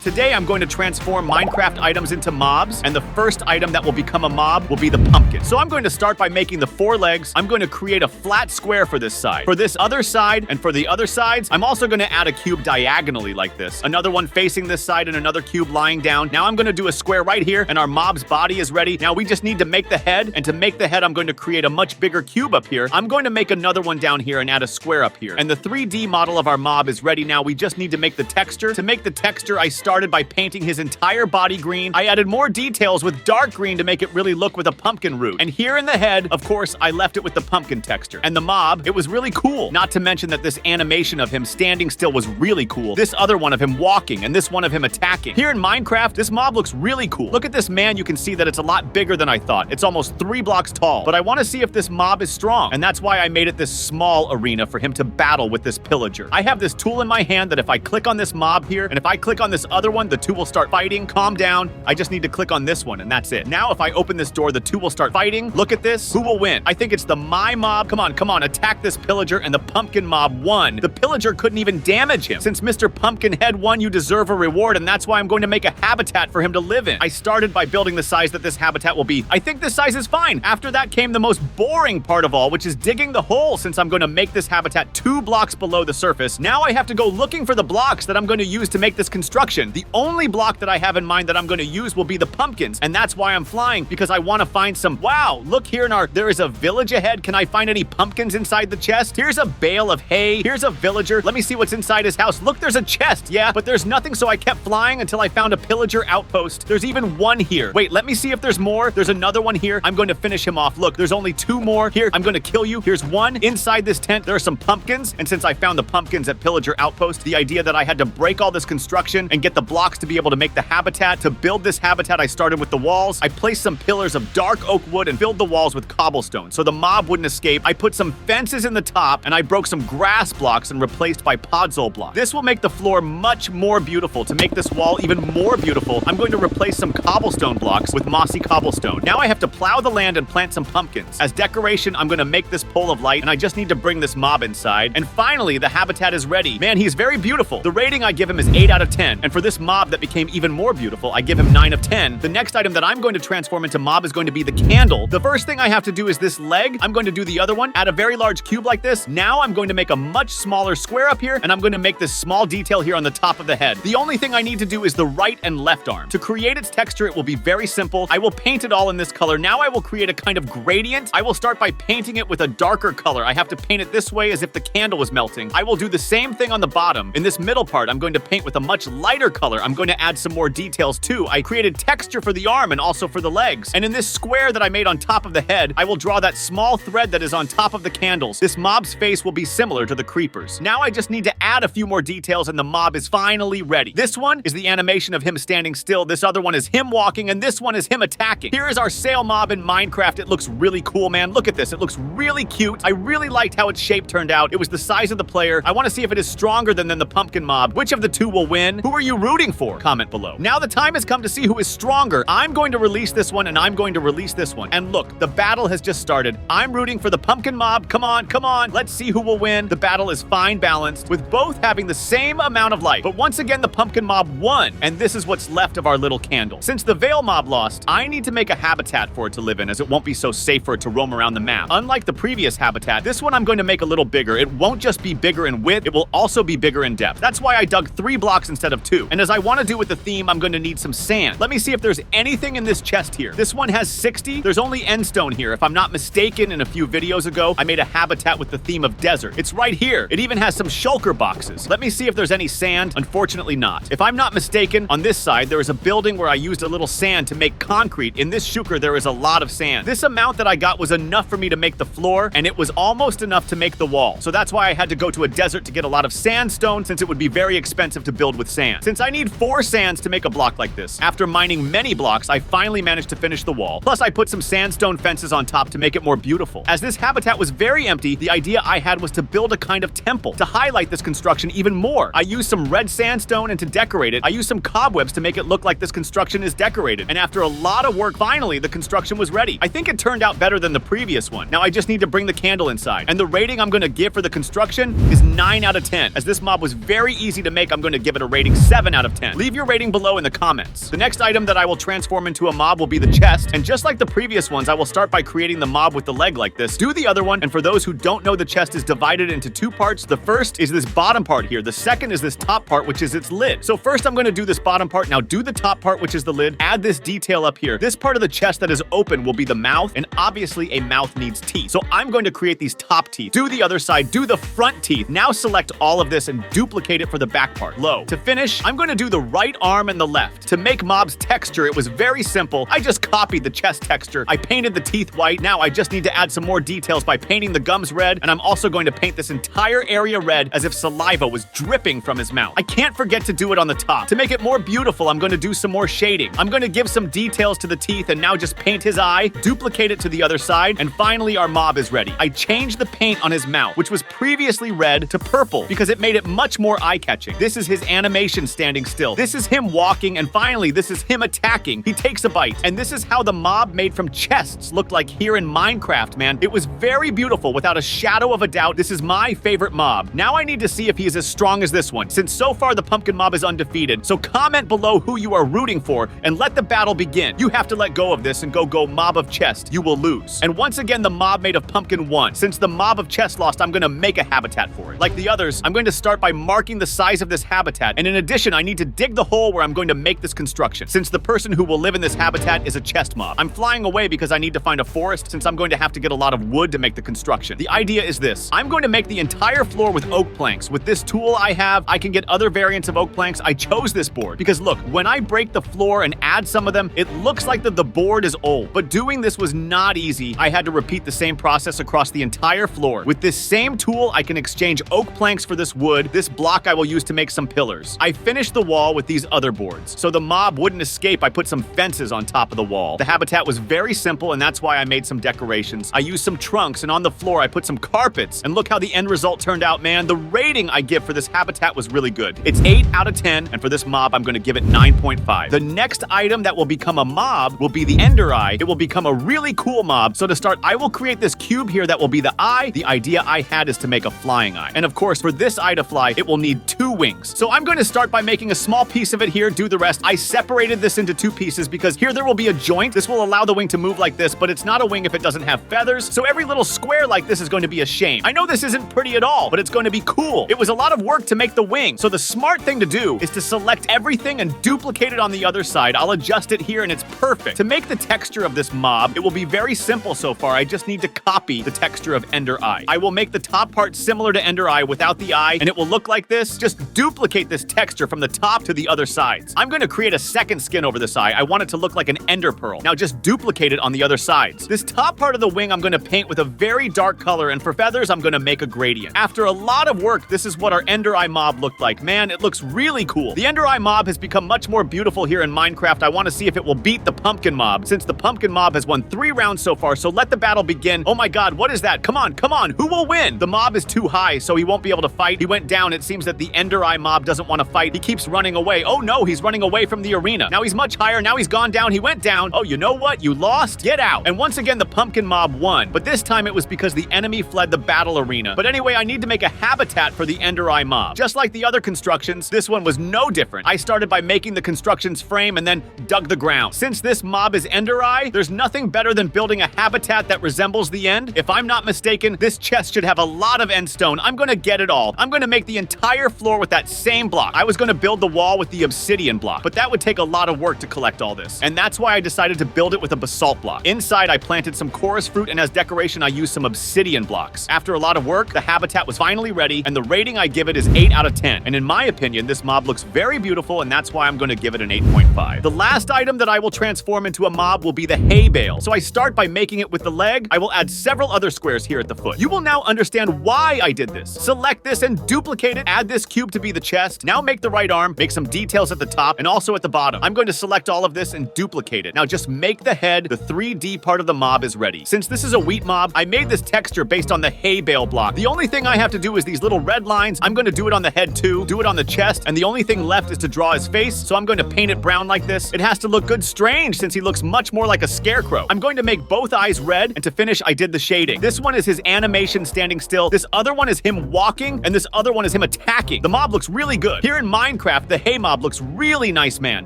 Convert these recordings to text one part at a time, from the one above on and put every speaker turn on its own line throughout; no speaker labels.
Today I'm going to transform Minecraft items into mobs, and the first item that will become a mob will be the pumpkin. So I'm going to start by making the 4 legs. I'm going to create a flat square for this side. For this other side, and for the other sides, I'm also going to add a cube diagonally like this. Another one facing this side and another cube lying down. Now I'm going to do a square right here, and our mob's body is ready. Now we just need to make the head, and to make the head, I'm going to create a much bigger cube up here. I'm going to make another one down here and add a square up here. And the 3D model of our mob is ready now. We just need to make the texture. To make the texture, I started by painting his entire body green. I added more details with dark green to make it really look with a pumpkin root. And here in the head, of course, I left it with the pumpkin texture. And the mob, it was really cool. Not to mention that this animation of him standing still was really cool. This other one of him walking, and this one of him attacking. Here in Minecraft, this mob looks really cool. Look at this man, you can see that it's a lot bigger than I thought. It's almost 3 blocks tall. But I want to see if this mob is strong. And that's why I made it this small arena for him to battle with this pillager. I have this tool in my hand that if I click on this mob here, and if I click on this other one, the two will start fighting. Calm down. I just need to click on this one, and that's it. Now, if I open this door, the two will start fighting. Look at this. Who will win? I think it's the my mob. Come on, attack this pillager, and the pumpkin mob won. The pillager couldn't even damage him. Since Mr. Pumpkinhead won, you deserve a reward, and that's why I'm going to make a habitat for him to live in. I started by building the size that this habitat will be. I think this size is fine. After that came the most boring part of all, which is digging the hole, since I'm going to make this habitat 2 blocks below the surface. Now I have to go looking for the blocks that I'm going to use to make this construction. The only block that I have in mind that I'm going to use will be the pumpkins, and that's why I'm flying, because I want to find some. Wow, look here there is a village ahead. Can I find any pumpkins inside the chest? Here's a bale of hay. Here's a villager. Let me see what's inside his house. Look, there's a chest. Yeah, but there's nothing, so I kept flying until I found a pillager outpost. There's even one here. Wait, let me see if there's more. There's another one here. I'm going to finish him off. Look, there's only 2 more. Here, I'm going to kill you. Here's one. Inside this tent, there are some pumpkins, and since I found the pumpkins at pillager outpost, the idea that I had to break all this construction and get the blocks to be able to make the habitat. To build this habitat, I started with the walls. I placed some pillars of dark oak wood and filled the walls with cobblestone so the mob wouldn't escape. I put some fences in the top, and I broke some grass blocks and replaced by podzol blocks. This will make the floor much more beautiful. To make this wall even more beautiful, I'm going to replace some cobblestone blocks with mossy cobblestone. Now I have to plow the land and plant some pumpkins. As decoration, I'm going to make this pole of light, and I just need to bring this mob inside. And finally, the habitat is ready. Man, he's very beautiful. The rating I give him is 8 out of 10. And for this mob that became even more beautiful, I give him 9 of 10. The next item that I'm going to transform into mob is going to be the candle. The first thing I have to do is this leg. I'm going to do the other one. Add a very large cube like this. Now I'm going to make a much smaller square up here, and I'm going to make this small detail here on the top of the head. The only thing I need to do is the right and left arm. To create its texture, it will be very simple. I will paint it all in this color. Now I will create a kind of gradient. I will start by painting it with a darker color. I have to paint it this way as if the candle was melting. I will do the same thing on the bottom. In this middle part, I'm going to paint with a much lighter color. I'm going to add some more details too. I created texture for the arm and also for the legs. And in this square that I made on top of the head, I will draw that small thread that is on top of the candles. This mob's face will be similar to the creepers. Now I just need to add a few more details and the mob is finally ready. This one is the animation of him standing still. This other one is him walking, and this one is him attacking. Here is our sail mob in Minecraft. It looks really cool, man. Look at this. It looks really cute. I really liked how its shape turned out. It was the size of the player. I want to see if it is stronger than the pumpkin mob. Which of the two will win? Who are you rooting for? Comment below. Now the time has come to see who is stronger. I'm going to release this one, and I'm going to release this one. And look, the battle has just started. I'm rooting for the pumpkin mob. Come on. Let's see who will win. The battle is fine balanced, with both having the same amount of light. But once again, the pumpkin mob won, and this is what's left of our little candle. Since the Veil mob lost, I need to make a habitat for it to live in, as it won't be so safe for it to roam around the map. Unlike the previous habitat, this one I'm going to make a little bigger. It won't just be bigger in width, it will also be bigger in depth. That's why I dug 3 blocks instead of 2. And as I want to do with the theme, I'm going to need some sand. Let me see if there's anything in this chest here. This one has 60. There's only end stone here. If I'm not mistaken, in a few videos ago, I made a habitat with the theme of desert. It's right here. It even has some shulker boxes. Let me see if there's any sand. Unfortunately not. If I'm not mistaken, on this side, there is a building where I used a little sand to make concrete. In this shulker, there is a lot of sand. This amount that I got was enough for me to make the floor, and it was almost enough to make the wall. So that's why I had to go to a desert to get a lot of sandstone, since it would be very expensive to build with sand. Since I need 4 sands to make a block like this, after mining many blocks, I finally managed to finish the wall. Plus, I put some sandstone fences on top to make it more beautiful. As this habitat was very empty, the idea I had was to build a kind of temple to highlight this construction even more. I used some red sandstone, and to decorate it, I used some cobwebs to make it look like this construction is decorated. And after a lot of work, finally, the construction was ready. I think it turned out better than the previous one. Now I just need to bring the candle inside. And the rating I'm going to give for the construction is 9 out of 10. As this mob was very easy to make, I'm going to give it a rating 7 7 out of 10. Leave your rating below in the comments. The next item that I will transform into a mob will be the chest, and just like the previous ones, I will start by creating the mob with the leg like this. Do the other one, and for those who don't know, the chest is divided into 2 parts. The first is this bottom part here. The second is this top part, which is its lid. So first I'm going to do this bottom part. Now do the top part, which is the lid. Add this detail up here. This part of the chest that is open will be the mouth, and obviously a mouth needs teeth. So I'm going to create these top teeth. Do the other side, do the front teeth. Now select all of this and duplicate it for the back part. Low. To finish, I'm going to do the right arm and the left. To make Mob's texture, it was very simple. I just copied the chest texture. I painted the teeth white. Now I just need to add some more details by painting the gums red, and I'm also going to paint this entire area red as if saliva was dripping from his mouth. I can't forget to do it on the top. To make it more beautiful, I'm going to do some more shading. I'm going to give some details to the teeth and now just paint his eye, duplicate it to the other side, and finally our mob is ready. I changed the paint on his mouth, which was previously red, to purple because it made it much more eye-catching. This is his animation standing still. This is him walking, and finally this is him attacking. He takes a bite, and this is how the mob made from chests looked like here in Minecraft, man. It was very beautiful without a shadow of a doubt. This is my favorite mob. Now I need to see if he is as strong as this one, since so far the pumpkin mob is undefeated. So comment below who you are rooting for and let the battle begin. You have to let go of this and go mob of chest. You will lose. And once again, the mob made of pumpkin won. Since the mob of chest lost, I'm going to make a habitat for it. Like the others, I'm going to start by marking the size of this habitat. And in addition, I need to dig the hole where I'm going to make this construction, since the person who will live in this habitat is a chest mob. I'm flying away because I need to find a forest, since I'm going to have to get a lot of wood to make the construction. The idea is this. I'm going to make the entire floor with oak planks. With this tool I have, I can get other variants of oak planks. I chose this board because look, when I break the floor and add some of them, it looks like the board is old. But doing this was not easy. I had to repeat the same process across the entire floor. With this same tool, I can exchange oak planks for this wood. This block I will use to make some pillars. I finished the wall with these other boards. So the mob wouldn't escape, I put some fences on top of the wall. The habitat was very simple, and that's why I made some decorations. I used some trunks, and on the floor I put some carpets. And look how the end result turned out, man. The rating I give for this habitat was really good. It's 8 out of 10, and for this mob, I'm going to give it 9.5. The next item that will become a mob will be the Ender Eye. It will become a really cool mob. So to start, I will create this cube here that will be the eye. The idea I had is to make a flying eye. And of course, for this eye to fly, it will need 2 wings. So I'm going to start by making a small piece of it here, do the rest. I separated this into 2 pieces because here there will be a joint. This will allow the wing to move like this, but it's not a wing if it doesn't have feathers. So every little square like this is going to be a shame. I know this isn't pretty at all, but it's going to be cool. It was a lot of work to make the wing. So the smart thing to do is to select everything and duplicate it on the other side. I'll adjust it here and it's perfect. To make the texture of this mob, it will be very simple so far. I just need to copy the texture of Ender Eye. I will make the top part similar to Ender Eye without the eye, and it will look like this. Just duplicate this texture from the top to the other sides. I'm going to create a second skin over this eye. I want it to look like an ender pearl. Now just duplicate it on the other sides. This top part of the wing I'm going to paint with a very dark color, and for feathers I'm going to make a gradient. After a lot of work, this is what our Ender Eye mob looked like. Man, it looks really cool. The Ender Eye mob has become much more beautiful here in Minecraft. I want to see if it will beat the pumpkin mob, since the pumpkin mob has won 3 rounds so far, so let the battle begin. Oh my god, what is that? Come on, come on, who will win? The mob is too high, so he won't be able to fight. He went down. It seems that the Ender Eye mob doesn't want to fight. He keeps running away. Oh no, he's running away from the arena. Now he's much higher. Now he's gone down. He went down. Oh, you know what? You lost? Get out. And once again, the pumpkin mob won, but this time it was because the enemy fled the battle arena. But anyway, I need to make a habitat for the Ender Eye mob. Just like the other constructions, this one was no different. I started by making the construction's frame and then dug the ground. Since this mob is Ender Eye, there's nothing better than building a habitat that resembles the end. If I'm not mistaken, this chest should have a lot of end stone. I'm going to get it all. I'm going to make the entire floor with that same block. I was going to build the wall with the obsidian block, but that would take a lot of work to collect all this. And that's why I decided to build it with a basalt block. Inside, I planted some chorus fruit, and as decoration, I used some obsidian blocks. After a lot of work, the habitat was finally ready, and the rating I give it is 8 out of 10. And in my opinion, this mob looks very beautiful, and that's why I'm going to give it an 8.5. The last item that I will transform into a mob will be the hay bale. So I start by making it with the leg. I will add several other squares here at the foot. You will now understand why I did this. Select this and duplicate it. Add this cube to be the chest. Now make the right arm, make some details at the top and also at the bottom. I'm going to select all of this and duplicate it. Now just make the head. The 3D part of the mob is ready. Since this is a wheat mob, I made this texture based on the hay bale block. The only thing I have to do is these little red lines. I'm going to do it on the head too, do it on the chest, and the only thing left is to draw his face, so I'm going to paint it brown like this. It has to look good strange since he looks much more like a scarecrow. I'm going to make both eyes red, and to finish, I did the shading. This one is his animation standing still. This other one is him walking, and this other one is him attacking. The mob looks really good. Here in Minecraft, Minecraft, the hay mob looks really nice, man.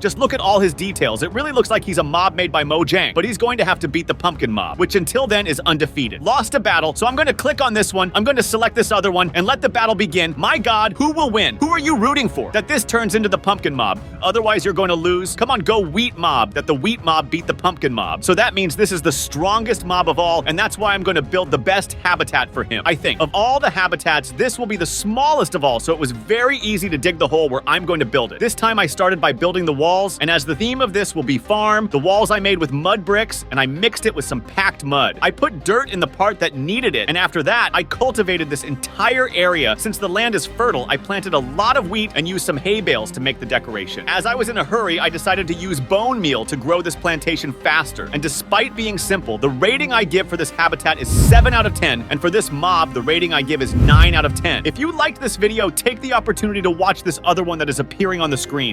Just look at all his details. It really looks like he's a mob made by Mojang, but he's going to have to beat the pumpkin mob, which until then is undefeated. Lost a battle, so I'm going to click on this one. I'm going to select this other one and let the battle begin. My God, who will win? Who are you rooting for? That this turns into the pumpkin mob. Otherwise, you're going to lose. Come on, go wheat mob. That the wheat mob beat the pumpkin mob. So that means this is the strongest mob of all, and that's why I'm going to build the best habitat for him. I think of all the habitats, this will be the smallest of all, so it was very easy to dig the hole where I'm going to build it. This time I started by building the walls, and as the theme of this will be farm, the walls I made with mud bricks, and I mixed it with some packed mud. I put dirt in the part that needed it, and after that, I cultivated this entire area. Since the land is fertile, I planted a lot of wheat and used some hay bales to make the decoration. As I was in a hurry, I decided to use bone meal to grow this plantation faster, and despite being simple, the rating I give for this habitat is 7 out of 10, and for this mob, the rating I give is 9 out of 10. If you liked this video, take the opportunity to watch this other one that is appearing on the screen.